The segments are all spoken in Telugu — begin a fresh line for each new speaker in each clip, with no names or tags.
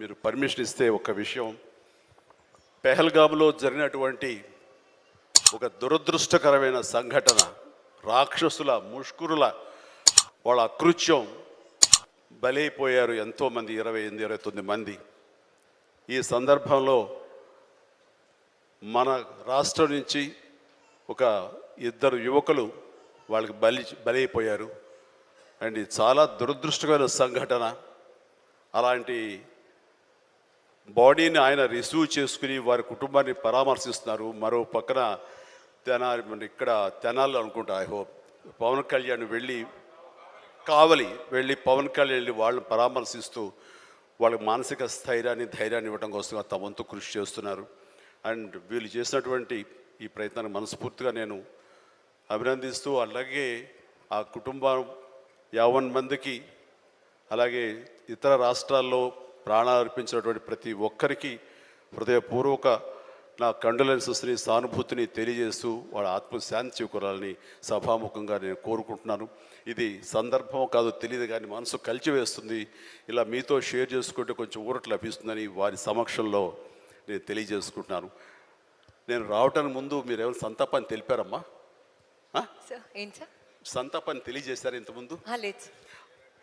మీరు పర్మిషన్ ఇస్తే ఒక విషయం, పెహల్గామ్లో జరిగినటువంటి ఒక దురదృష్టకరమైన సంఘటన, రాక్షసుల ముష్కరుల వాళ్ళ అకృత్యం, బలైపోయారు ఎంతోమంది, 28-29 మంది. ఈ సందర్భంలో మన రాష్ట్రం నుంచి ఒక 2 యువకులు వాళ్ళకి బలైపోయారు. అండ్ ఇది చాలా దురదృష్టకరమైన సంఘటన. అలాంటి బాడీని ఆయన రిసీవ్ చేసుకుని వారి కుటుంబాన్ని పరామర్శిస్తున్నారు. మరో పక్కన ఇక్కడ తెనాలి అనుకుంటా, ఐ హోప్ పవన్ కళ్యాణ్ కావలి వెళ్ళి పవన్ కళ్యాణ్ వెళ్ళి వాళ్ళని పరామర్శిస్తూ వాళ్ళకి మానసిక స్థైర్యాన్ని, ధైర్యాన్ని ఇవ్వడం కోసం తమ వంతు కృషి చేస్తున్నారు. అండ్ వీళ్ళు చేసినటువంటి ఈ ప్రయత్నాన్ని మనస్ఫూర్తిగా నేను అభినందిస్తూ, అలాగే ఆ కుటుంబం 50 మందికి, అలాగే ఇతర రాష్ట్రాల్లో ప్రాణాలు అర్పించినటువంటి ప్రతి ఒక్కరికి హృదయపూర్వక నా కండోలెన్సెస్ని, సానుభూతిని తెలియజేస్తూ వాళ్ళ ఆత్మశాంతి చేకూరాలని సభాముఖంగా నేను కోరుకుంటున్నాను. ఇది సందర్భం కాదు తెలియదు, కానీ మనసు కలిచివేస్తుంది. ఇలా మీతో షేర్ చేసుకుంటే కొంచెం ఊరట లభిస్తుందని వారి సమక్షంలో నేను తెలియజేసుకుంటున్నాను. నేను రావటానికి ముందు మీరు ఏమైనా సంతాపాన్ని తెలిపారమ్మా? సంతాపాన్ని తెలియజేశారు ఇంతకుముందు?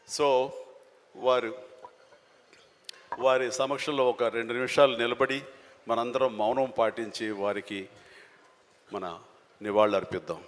సో వారి సమక్షంలో ఒక 2 నిమిషాలు నిలబడి మనందరం మౌనం పాటించి వారికి మన నివాళులు అర్పిద్దాం.